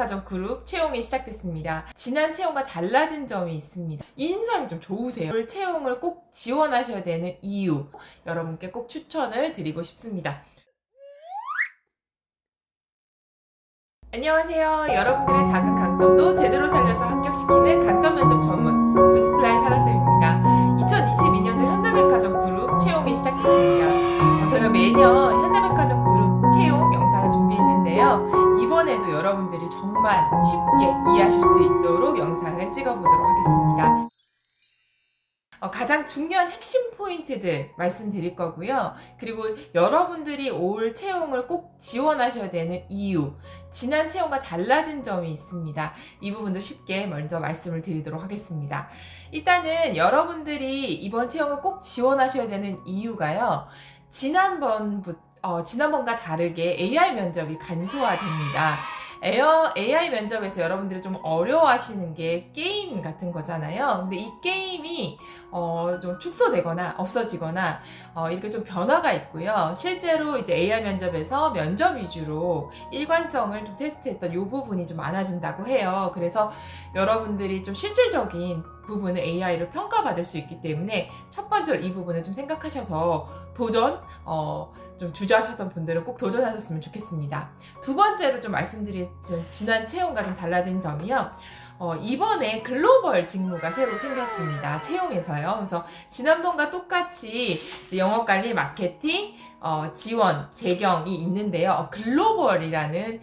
현대백화점 그룹 채용이 시작됐습니다. 지난 채용과 달라진 점이 있습니다. 인상이 좀 좋으세요. 채용을 꼭 지원하셔야 되는 이유, 여러분께 꼭 추천을 드리고 싶습니다. 안녕하세요. 여러분들의 작은 강점도 제대로 살려서 합격시키는 강점 면접 전문 조스플라인 하나쌤입니다. 2022년도 현대백화점 그룹 채용이 시작됐습니다. 저희가 매년 현대백화점 그룹 채용 영상을 준비했는데요. 이번에도 여러분들이 정말 쉽게 이해하실 수 있도록 영상을 찍어보도록 하겠습니다. 가장 중요한 핵심 포인트들 말씀드릴 거고요. 그리고 여러분들이 올 채용을 꼭 지원하셔야 되는 이유, 지난 채용과 달라진 점이 있습니다. 이 부분도 쉽게 먼저 말씀을 드리도록 하겠습니다. 일단은 여러분들이 이번 채용을 꼭 지원하셔야 되는 이유가요. 지난번과 다르게 AI 면접이 간소화됩니다. AI 면접에서 여러분들이 좀 어려워하시는 게 게임 같은 거잖아요. 근데 이 게임이 좀 축소되거나 없어지거나 이렇게 좀 변화가 있고요. 실제로 이제 AI 면접에서 면접 위주로 일관성을 좀 테스트했던 이 부분이 좀 많아진다고 해요. 그래서 여러분들이 좀 실질적인 부분을 AI로 평가받을 수 있기 때문에 첫 번째로 이 부분을 좀 생각하셔서 도전, 좀 주저하셨던 분들은 꼭 도전하셨으면 좋겠습니다. 두 번째로 좀 말씀드린 지난 채용과 좀 달라진 점이요. 이번에 글로벌 직무가 새로 생겼습니다. 채용에서요. 그래서 지난번과 똑같이 영업관리, 마케팅, 지원, 재경이 있는데요. 글로벌이라는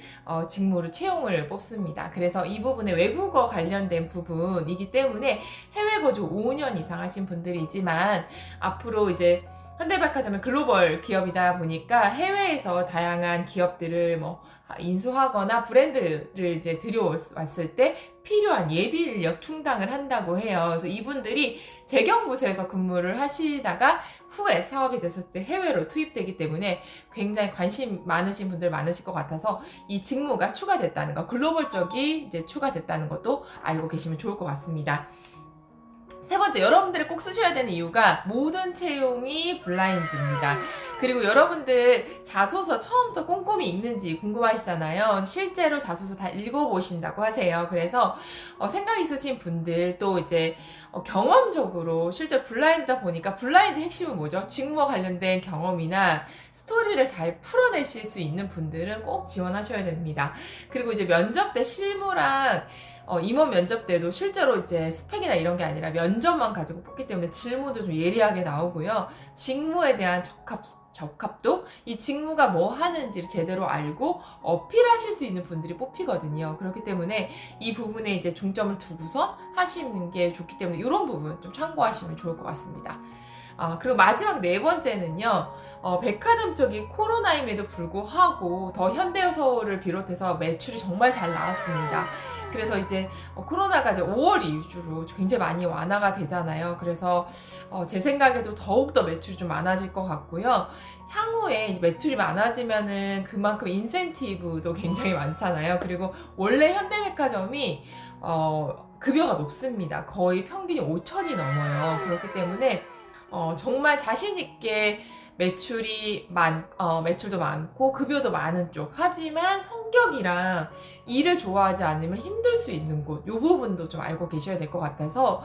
직무로 채용을 뽑습니다. 그래서 이 부분에 외국어 관련된 부분이기 때문에 해외 거주 5년 이상 하신 분들이지만 앞으로 이제 현대백화점은 글로벌 기업이다 보니까 해외에서 다양한 기업들을 인수하거나 브랜드를 이제 들여왔을 때 필요한 예비 인력 충당을 한다고 해요. 그래서 이분들이 재경부서에서 근무를 하시다가 후에 사업이 됐을 때 해외로 투입되기 때문에 굉장히 관심 많으신 분들 많으실 것 같아서 이 직무가 추가됐다는 거, 글로벌 쪽이 이제 추가됐다는 것도 알고 계시면 좋을 것 같습니다. 세 번째, 여러분들이 꼭 쓰셔야 되는 이유가 모든 채용이 블라인드입니다. 그리고 여러분들 자소서 처음부터 꼼꼼히 읽는지 궁금하시잖아요. 실제로 자소서 다 읽어보신다고 하세요. 그래서 생각 있으신 분들 또 이제 경험적으로 실제 블라인드다 보니까 블라인드 핵심은 뭐죠? 직무와 관련된 경험이나 스토리를 잘 풀어내실 수 있는 분들은 꼭 지원하셔야 됩니다. 그리고 이제 면접 때 실무랑 임원 면접 때도 실제로 이제 스펙이나 이런 게 아니라 면접만 가지고 뽑기 때문에 질문도 좀 예리하게 나오고요. 직무에 대한 적합도, 이 직무가 뭐 하는지를 제대로 알고 어필하실 수 있는 분들이 뽑히거든요. 그렇기 때문에 이 부분에 이제 중점을 두고서 하시는 게 좋기 때문에 이런 부분 좀 참고하시면 좋을 것 같습니다. 그리고 마지막 네 번째는요. 백화점 쪽이 코로나임에도 불구하고 더 현대서울을 비롯해서 매출이 정말 잘 나왔습니다. 그래서 이제 코로나가 이제 5월 이후로 굉장히 많이 완화가 되잖아요. 그래서 제 생각에도 더욱더 매출이 좀 많아질 것 같고요. 향후에 이제 매출이 많아지면은 그만큼 인센티브도 굉장히 많잖아요. 그리고 원래 현대백화점이 급여가 높습니다. 거의 평균이 5천이 넘어요. 그렇기 때문에 정말 자신있게 매출도 많고 급여도 많은 쪽. 하지만 성격이랑 일을 좋아하지 않으면 힘들 수 있는 곳. 이 부분도 좀 알고 계셔야 될 것 같아서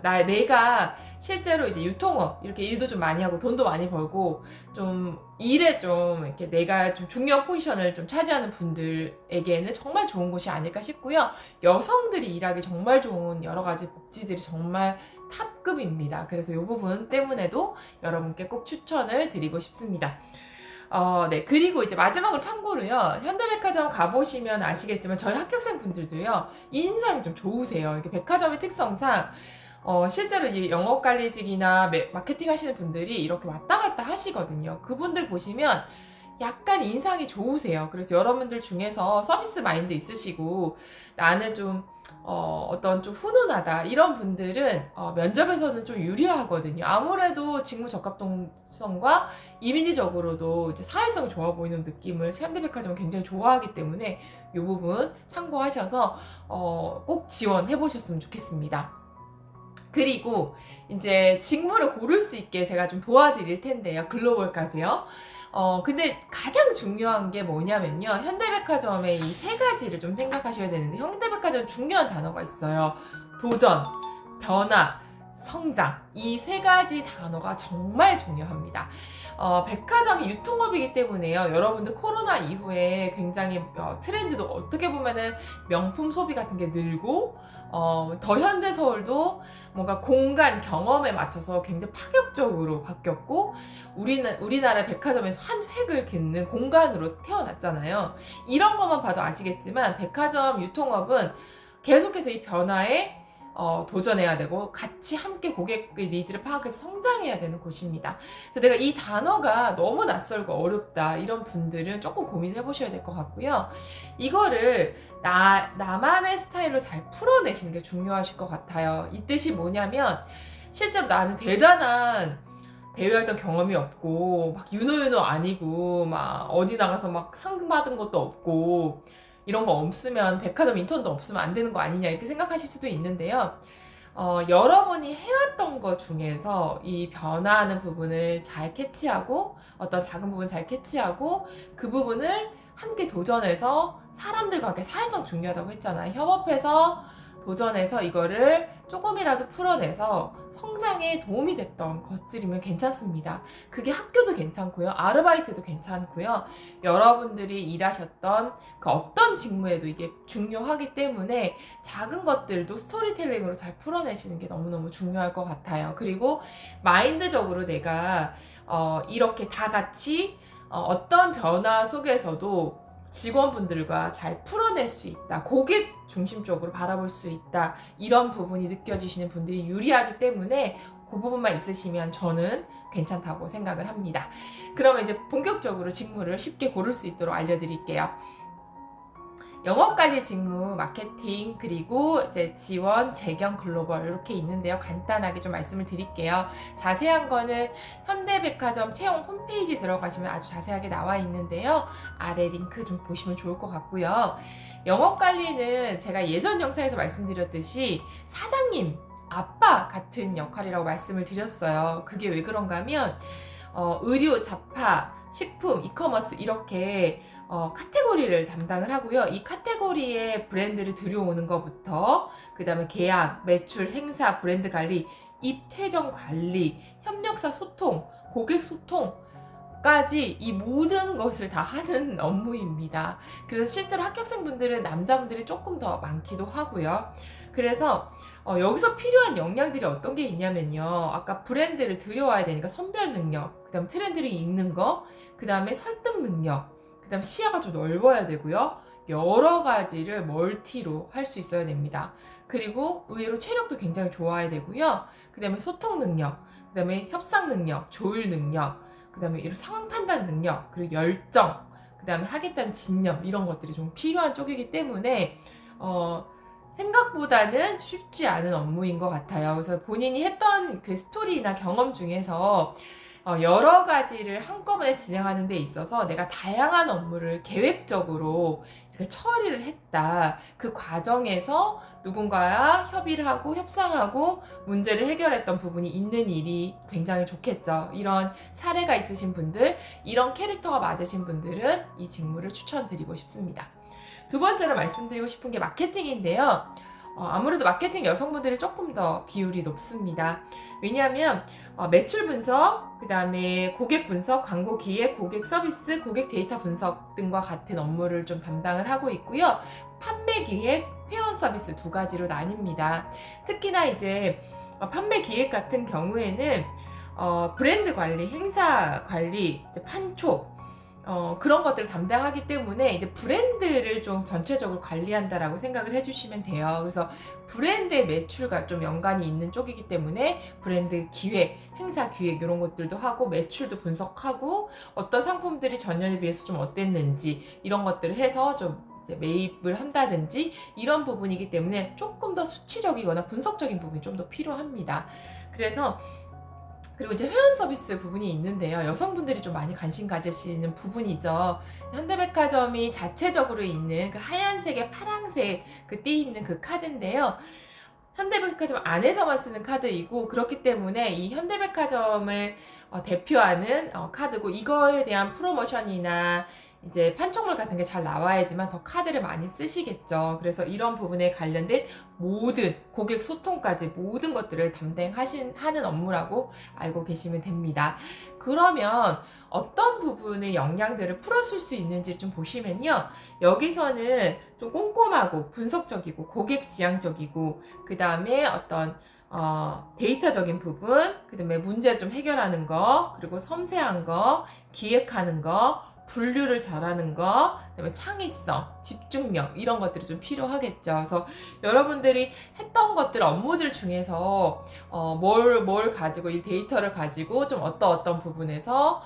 내가 실제로 이제 유통업 이렇게 일도 좀 많이 하고 돈도 많이 벌고 좀 일에 좀 이렇게 내가 좀 중요한 포지션을 좀 차지하는 분들에게는 정말 좋은 곳이 아닐까 싶고요. 여성들이 일하기 정말 좋은 여러 가지 복지들이 정말 탑급입니다. 그래서 이 부분 때문에도 여러분께 꼭 추천을 드리고 싶습니다. 네. 그리고 이제 마지막으로 참고로요. 현대백화점 가보시면 아시겠지만 저희 합격생 분들도요. 인상이 좀 좋으세요. 이게 백화점의 특성상 실제로 이 영업관리직이나 마케팅 하시는 분들이 이렇게 왔다 갔다 하시거든요. 그분들 보시면 약간 인상이 좋으세요. 그래서 여러분들 중에서 서비스 마인드 있으시고 나는 좀 어떤 좀 훈훈하다 이런 분들은 면접에서는 좀 유리하거든요. 아무래도 직무 적합성과 이미지적으로도 이제 사회성이 좋아 보이는 느낌을 현대백화점은 굉장히 좋아하기 때문에 이 부분 참고하셔서 꼭 지원해 보셨으면 좋겠습니다. 그리고 이제 직무를 고를 수 있게 제가 좀 도와드릴 텐데요. 글로벌까지요. 근데 가장 중요한 게 뭐냐면요. 현대백화점의 이 세 가지를 좀 생각하셔야 되는데, 현대백화점 중요한 단어가 있어요. 도전, 변화, 성장. 이 세 가지 단어가 정말 중요합니다. 백화점이 유통업이기 때문에요. 여러분들 코로나 이후에 굉장히 트렌드도 어떻게 보면은 명품 소비 같은 게 늘고, 더 현대서울도 뭔가 공간 경험에 맞춰서 굉장히 파격적으로 바뀌었고, 우리나라 백화점에서 한 획을 긋는 공간으로 태어났잖아요. 이런 것만 봐도 아시겠지만 백화점 유통업은 계속해서 이 변화에 도전해야 되고 같이 함께 고객의 니즈를 파악해서 성장해야 되는 곳입니다. 그래서 내가 이 단어가 너무 낯설고 어렵다 이런 분들은 조금 고민해 보셔야 될 것 같고요. 이거를 나만의 스타일로 잘 풀어내시는 게 중요하실 것 같아요. 이 뜻이 뭐냐면 실제로 나는 대단한 대회활동 경험이 없고 막 유노유노 아니고 막 어디 나가서 막 상 받은 것도 없고 이런 거 없으면 백화점 인턴도 없으면 안 되는 거 아니냐 이렇게 생각하실 수도 있는데요. 여러분이 해왔던 것 중에서 이 변화하는 부분을 잘 캐치하고 어떤 작은 부분 잘 캐치하고 그 부분을 함께 도전해서 사람들과 함께 사회성 중요하다고 했잖아요. 협업해서 도전해서 이거를 조금이라도 풀어내서 성장에 도움이 됐던 것들이면 괜찮습니다. 그게 학교도 괜찮고요. 아르바이트도 괜찮고요. 여러분들이 일하셨던 그 어떤 직무에도 이게 중요하기 때문에 작은 것들도 스토리텔링으로 잘 풀어내시는 게 너무너무 중요할 것 같아요. 그리고 마인드적으로 내가 이렇게 다 같이 어떤 변화 속에서도 직원분들과 잘 풀어낼 수 있다. 고객 중심적으로 바라볼 수 있다. 이런 부분이 느껴지시는 분들이 유리하기 때문에 그 부분만 있으시면 저는 괜찮다고 생각을 합니다. 그러면 이제 본격적으로 직무를 쉽게 고를 수 있도록 알려드릴게요. 영업관리 직무, 마케팅, 그리고 이제 지원, 재경, 글로벌 이렇게 있는데요. 간단하게 좀 말씀을 드릴게요. 자세한 거는 현대백화점 채용 홈페이지 들어가시면 아주 자세하게 나와 있는데요. 아래 링크 좀 보시면 좋을 것 같고요. 영업관리는 제가 예전 영상에서 말씀드렸듯이 사장님, 아빠 같은 역할이라고 말씀을 드렸어요. 그게 왜 그런가 하면 의류, 잡화, 식품, 이커머스 이렇게 카테고리를 담당을 하고요. 이 카테고리에 브랜드를 들여오는 것부터 그 다음에 계약, 매출, 행사, 브랜드 관리, 입퇴전 관리, 협력사 소통, 고객 소통까지 이 모든 것을 다 하는 업무입니다. 그래서 실제로 합격생분들은 남자분들이 조금 더 많기도 하고요. 그래서 여기서 필요한 역량들이 어떤 게 있냐면요. 아까 브랜드를 들여와야 되니까 선별 능력, 그 다음 트렌드를 읽는 거, 그 다음에 설득 능력, 그 다음 시야가 좀 넓어야 되고요. 여러 가지를 멀티로 할 수 있어야 됩니다. 그리고 의외로 체력도 굉장히 좋아야 되고요. 그 다음에 소통 능력, 그 다음에 협상 능력, 조율 능력, 그 다음에 이런 상황 판단 능력, 그리고 열정, 그 다음에 하겠다는 진념 이런 것들이 좀 필요한 쪽이기 때문에 생각보다는 쉽지 않은 업무인 것 같아요. 그래서 본인이 했던 그 스토리나 경험 중에서 여러 가지를 한꺼번에 진행하는 데 있어서 내가 다양한 업무를 계획적으로 이렇게 처리를 했다. 그 과정에서 누군가와 협의를 하고 협상하고 문제를 해결했던 부분이 있는 일이 굉장히 좋겠죠. 이런 사례가 있으신 분들, 이런 캐릭터가 맞으신 분들은 이 직무를 추천드리고 싶습니다. 두 번째로 말씀드리고 싶은 게 마케팅인데요. 아무래도 마케팅 여성분들이 조금 더 비율이 높습니다. 왜냐하면 매출 분석, 그 다음에 고객 분석, 광고 기획, 고객 서비스, 고객 데이터 분석 등과 같은 업무를 좀 담당을 하고 있고요. 판매 기획, 회원 서비스 두 가지로 나뉩니다. 특히나 이제 판매 기획 같은 경우에는 브랜드 관리, 행사 관리, 이제 판촉, 그런 것들을 담당하기 때문에 이제 브랜드를 좀 전체적으로 관리한다라고 생각을 해주시면 돼요. 그래서 브랜드의 매출과 좀 연관이 있는 쪽이기 때문에 브랜드 기획, 행사 기획 이런 것들도 하고 매출도 분석하고 어떤 상품들이 전년에 비해서 좀 어땠는지 이런 것들을 해서 좀 이제 매입을 한다든지 이런 부분이기 때문에 조금 더 수치적이거나 분석적인 부분이 좀 더 필요합니다. 그리고 이제 회원 서비스 부분이 있는데요. 여성분들이 좀 많이 관심 가지시는 부분이죠. 현대백화점이 자체적으로 있는 그 하얀색에 파란색 그 띠 있는 그 카드인데요. 현대백화점 안에서만 쓰는 카드이고, 그렇기 때문에 이 현대백화점을 대표하는 카드고, 이거에 대한 프로모션이나 이제 판촉물 같은 게 잘 나와야지만 더 카드를 많이 쓰시겠죠. 그래서 이런 부분에 관련된 모든 고객 소통까지 모든 것들을 하는 업무라고 알고 계시면 됩니다. 그러면 어떤 부분의 역량들을 풀어줄 수 있는지 좀 보시면요. 여기서는 좀 꼼꼼하고 분석적이고 고객 지향적이고, 그 다음에 어떤 데이터적인 부분, 그 다음에 문제를 좀 해결하는 거, 그리고 섬세한 거, 기획하는 거, 분류를 잘하는 거, 그다음에 창의성, 집중력 이런 것들이 좀 필요하겠죠. 그래서 여러분들이 했던 것들 업무들 중에서 뭘 가지고 이 데이터를 가지고 좀 어떤 부분에서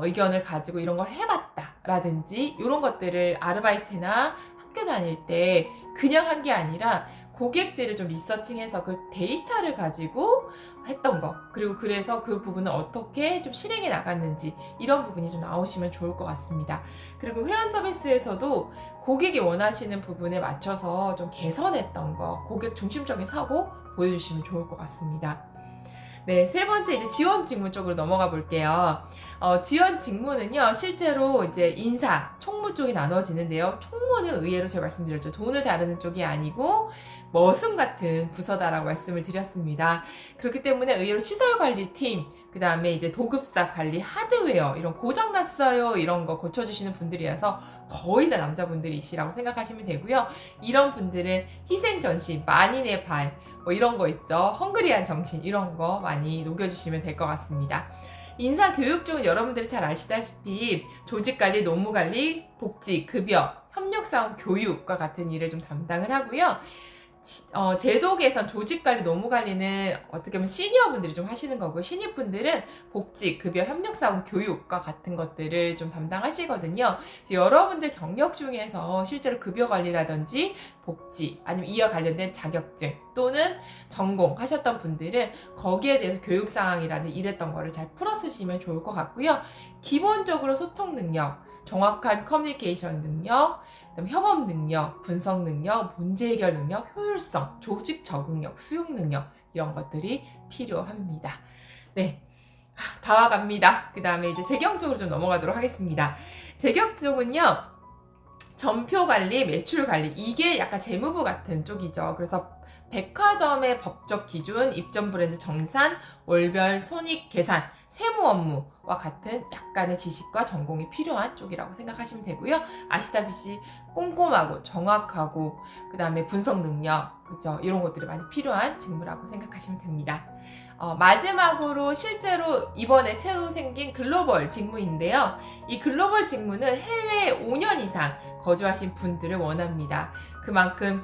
의견을 가지고 이런 걸 해봤다라든지 이런 것들을 아르바이트나 학교 다닐 때 그냥 한 게 아니라 고객들을 좀 리서칭해서 그 데이터를 가지고 했던 거, 그리고 그래서 그 부분을 어떻게 좀 실행해 나갔는지 이런 부분이 좀 나오시면 좋을 것 같습니다. 그리고 회원 서비스에서도 고객이 원하시는 부분에 맞춰서 좀 개선했던 거, 고객 중심적인 사고 보여주시면 좋을 것 같습니다. 네, 세 번째 이제 지원 직무 쪽으로 넘어가 볼게요. 지원 직무는요, 실제로 이제 인사, 총무 쪽이 나눠지는데요. 총무는 의외로 제가 말씀드렸죠. 돈을 다루는 쪽이 아니고 머슴 같은 부서다라고 말씀을 드렸습니다. 그렇기 때문에 의외로 시설관리팀, 그 다음에 이제 도급사 관리, 하드웨어, 이런 고장났어요, 이런 거 고쳐주시는 분들이라서 거의 다 남자분들이시라고 생각하시면 되고요. 이런 분들은 희생전심, 만인의 발, 뭐 이런 거 있죠. 헝그리한 정신, 이런 거 많이 녹여주시면 될 것 같습니다. 인사교육 쪽은 여러분들이 잘 아시다시피 조직관리, 노무관리, 복지, 급여, 협력사원 교육과 같은 일을 좀 담당을 하고요. 제도 개선, 조직관리, 노무관리는 어떻게 보면 시니어분들이 좀 하시는 거고, 신입분들은 복지, 급여, 협력사원 교육과 같은 것들을 좀 담당하시거든요. 여러분들 경력 중에서 실제로 급여 관리라든지 복지, 아니면 이와 관련된 자격증 또는 전공 하셨던 분들은 거기에 대해서 교육사항이라든지 이랬던 거를 잘 풀어 쓰시면 좋을 것 같고요. 기본적으로 소통 능력, 정확한 커뮤니케이션 능력, 그다음 협업 능력, 분석 능력, 문제 해결 능력, 효율성, 조직 적응력, 수용 능력 이런 것들이 필요합니다. 네, 다 와갑니다. 그 다음에 이제 재경 쪽으로 좀 넘어가도록 하겠습니다. 재경 쪽은요, 전표 관리, 매출 관리, 이게 약간 재무부 같은 쪽이죠. 그래서 백화점의 법적 기준, 입점 브랜드 정산, 월별 손익 계산, 세무 업무와 같은 약간의 지식과 전공이 필요한 쪽이라고 생각하시면 되고요. 아시다시피 꼼꼼하고 정확하고 그 다음에 분석 능력, 그죠? 이런 것들이 많이 필요한 직무라고 생각하시면 됩니다. 마지막으로 실제로 이번에 새로 생긴 글로벌 직무인데요. 이 글로벌 직무는 해외에 5년 이상 거주하신 분들을 원합니다. 그만큼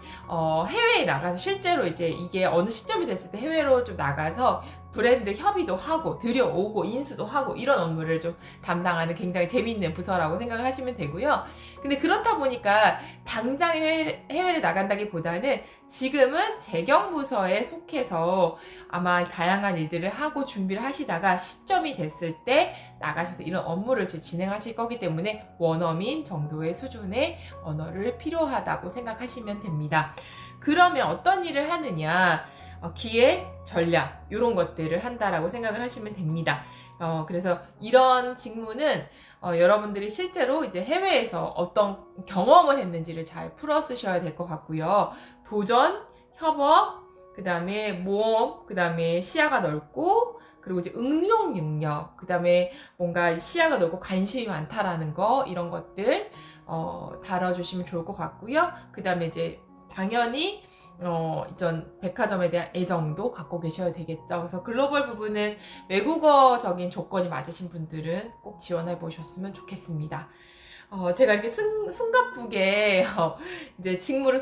해외에 나가서 실제로 이제 이게 어느 시점이 됐을 때 해외로 좀 나가서 브랜드 협의도 하고 들여오고 인수도 하고 이런 업무를 좀 담당하는 굉장히 재미있는 부서라고 생각을 하시면 되고요. 근데 그렇다 보니까 당장 해외를 나간다기보다는 지금은 재경부서에 속해서 아마 다양한 일들을 하고 준비를 하시다가 시점이 됐을 때 나가셔서 이런 업무를 진행하실 거기 때문에 원어민 정도의 수준의 언어를 필요하다고 생각하시면 됩니다. 그러면 어떤 일을 하느냐? 기획, 전략 이런 것들을 한다라고 생각을 하시면 됩니다. 그래서 이런 직무는 여러분들이 실제로 이제 해외에서 어떤 경험을 했는지를 잘 풀어 쓰셔야 될 것 같고요. 도전, 협업, 그 다음에 모험, 그 다음에 시야가 넓고, 그리고 이제 응용 능력, 그 다음에 뭔가 시야가 넓고 관심이 많다라는 거, 이런 것들 다뤄주시면 좋을 것 같고요. 그 다음에 이제 당연히 이전 백화점에 대한 애정도 갖고 계셔야 되겠죠. 그래서 글로벌 부분은 외국어적인 조건이 맞으신 분들은 꼭 지원해 보셨으면 좋겠습니다. 제가 이렇게 숨가쁘게 이제 직무를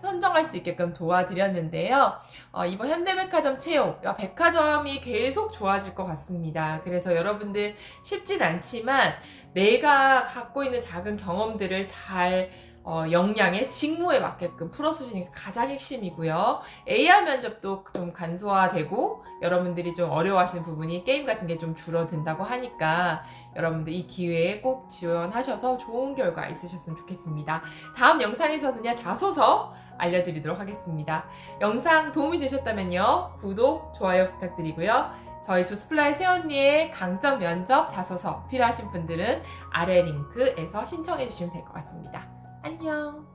선정할 수 있게끔 도와드렸는데요. 이번 현대백화점 채용, 백화점이 계속 좋아질 것 같습니다. 그래서 여러분들 쉽진 않지만 내가 갖고 있는 작은 경험들을 잘 역량에 직무에 맞게끔 풀어쓰시는 게 가장 핵심이고요. AR 면접도 좀 간소화되고 여러분들이 좀 어려워하시는 부분이 게임 같은 게 좀 줄어든다고 하니까 여러분들 이 기회에 꼭 지원하셔서 좋은 결과 있으셨으면 좋겠습니다. 다음 영상에서는요, 자소서 알려드리도록 하겠습니다. 영상 도움이 되셨다면요. 구독, 좋아요 부탁드리고요. 저희 조스플라이 새언니의 강점 면접 자소서 필요하신 분들은 아래 링크에서 신청해 주시면 될 것 같습니다. 안녕!